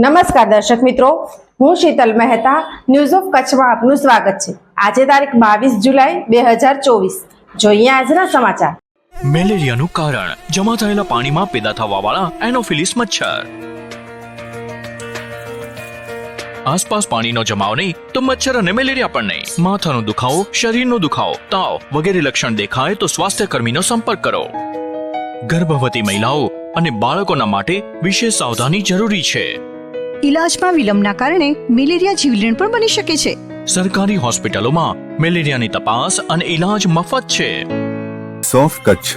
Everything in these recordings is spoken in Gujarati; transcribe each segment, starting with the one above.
નમસ્કાર દર્શક મિત્રો, હું શીતલ મહેતા ન્યૂઝ ઓફ કચ્છમાં આપનું સ્વાગત છે। આજે તારીખ 22 જુલાઈ 2024। જોઈએ આજના સમાચાર। મેલેરિયાનું કારણ જમા થયેલા પાણીમાં પેદા થવાવાળા એનોફિલિસ મચ્છર। આસપાસ પાણીનો જમાવ નહીં તો મચ્છર અને મેલેરિયા પણ નહીં। માથાનો દુખાવો, શરીરનો દુખાવો, તાવ વગેરે લક્ષણ દેખાય તો સ્વાસ્થ્ય કર્મીનો સંપર્ક કરો। ગર્ભવતી મહિલાઓ અને બાળકોના માટે વિશેષ સાવધાની જરૂરી છે। ઇલાજમાં વિલંબના કારણે મેલેરિયા જીવલેણ પણ બની શકે છે। સરકારી હોસ્પિટલોમાં મેલેરિયાની તપાસ અને ઇલાજ મફત છે। સોફ Kutch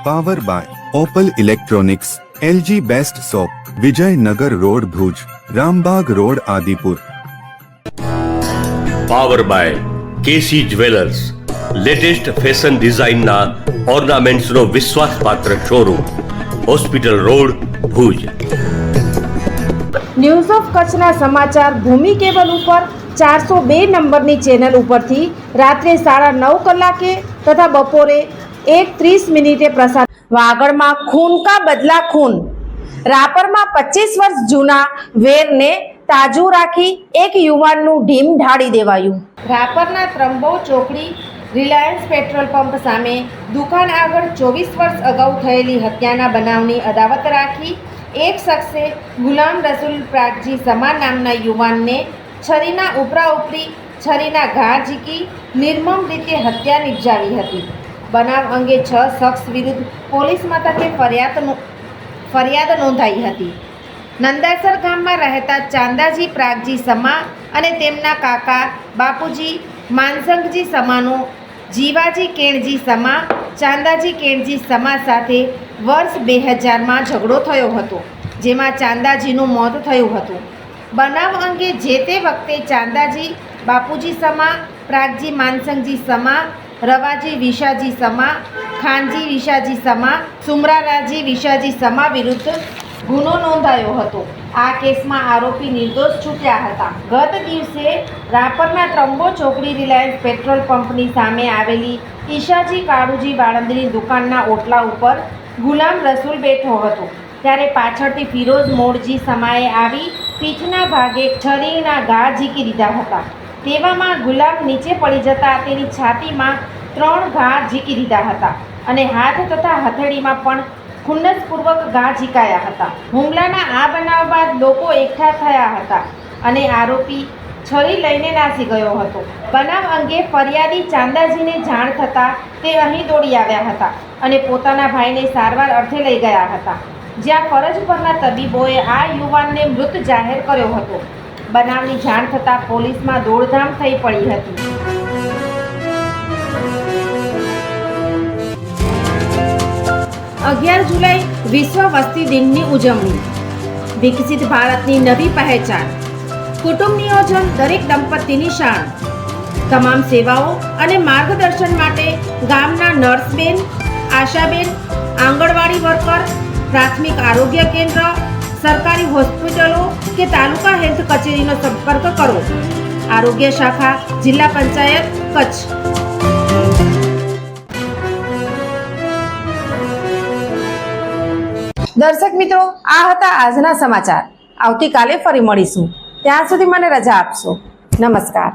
power by Opal electronics, LG best shop, Vijaynagar road Bhuj, Rambagh road Adipur. Power by KC jewellers, latest fashion ડિઝાઇનના ઓર્નામેન્ટ્સનો વિશ્વાસપાત્ર showroom, hospital road Bhuj. News of કચ્છના સમાચાર ભૂમિ કેબલ ઉપર 402 નંબરની ચેનલ ઉપરથી રાત્રે 9:30 કલાકે તથા બપોરે 1:30 પ્રસાર। વાગડમાં ખૂન કા બદલા ખૂન। રાપરમાં 25 વર્ષ જૂના વેરને તાજુ રાખી એક યુવાનનું ઢીમ ઢાળી દેવાયું। રાપરના ત્રંબો ચોકડી રિલાયન્સ પેટ્રોલ પંપ સામે દુકાન આગળ 24 વર્ષ અગાઉ થયેલી હત્યાના બનાવની અદાવત રાખી એક શખ્સે ગુલામ રસુલ પ્રાગજી સમા નામના યુવાનને છરીના ઉપરાઉપરી છરીના ઘા ઝીકી નિર્મમ રીતે હત્યા નિપજાવી હતી। બનાવ અંગે 6 શખ્સ વિરુદ્ધ પોલીસ મથકે ફરિયાદ નોંધાઈ હતી। નંદાસર ગામમાં રહેતા ચાંદાજી પ્રાગજી સમા અને તેમના કાકા બાપુજી માનસંગજી સમાનો જીવાજી કેણજી સમા ચાંદાજી કેણજી સમા સાથે વર્ષ 2000માં ઝઘડો થયો હતો, જેમાં ચાંદાજીનું મોત થયું હતું। બનાવ અંગે જે તે વખતે ચાંદાજી બાપુજી સમા, પ્રાગજી માનસંગજી સમા, રવાજી વિશાજી સમા, ખાનજી વિશાજી સમા, સુમરારાજી વિશાજી સમા વિરુદ્ધ ગુનો નોંધાયો હતો। આ કેસમાં આરોપી નિર્દોષ છૂટ્યા હતા। ગત દિવસે રાપરના ત્રંબો ચોકડી રિલાયન્સ પેટ્રોલ પંપની સામે આવેલી ઈશાજી કાળુજી વાળંદની દુકાનના ઓટલા ઉપર ગુલામ રસુલ બેઠો હતો, ત્યારે પાછળથી ફિરોઝ મોડજી સમાએ આવી પીઠના ભાગે છરીના ઘા ઝીકી દીધા હતા। તેવામાં ગુલામ નીચે પડી જતા તેની છાતીમાં 3 ઘા ઝીકી દીધા હતા અને હાથ તથા હથેળીમાં પણ ખુન્નસપૂર્વક ઘા ઝીકાયા હતા। હુમલાના આ બનાવ બાદ લોકો એકઠા થયા હતા અને આરોપી છરી લઈને નાસી ગયો હતો। બનાવ અંગે ફરિયાદી ચાંદાજીને જાણ થતાં તે અહીં દોડી આવ્યા હતા અને પોતાના ભાઈને સારવાર અર્થે લઈ ગયા હતા, જ્યાં ફરજ પરના તબીબોએ આ યુવાનને મૃત જાહેર કર્યો હતો। બનાવની જાણ થતાં પોલીસમાં દોડધામ થઈ પડી હતી। 11 જુલાઈ વિશ્વ વસ્તી દિનની ઉજવણી। વિકસિત ભારતની નવી પહેચાન। કુટુંબ નિયોજન દરેક દંપતીની શાન। તમામ સેવાઓ અને માર્ગદર્શન માટે ગામના નર્સબેન, આશાબેન, આંગણવાડી વર્કર, પ્રાથમિક આરોગ્ય કેન્દ્ર, સરકારી હોસ્પિટલો કે તાલુકા હેલ્થ કચેરીનો સંપર્ક કરો। આરોગ્ય શાખા, જિલ્લા પંચાયત, કચ્છ। દર્શક મિત્રો, આ હતા આજના સમાચાર। આવતીકાલે ફરી મળીશું, ત્યાં સુધી મને રજા આપશો। નમસ્કાર।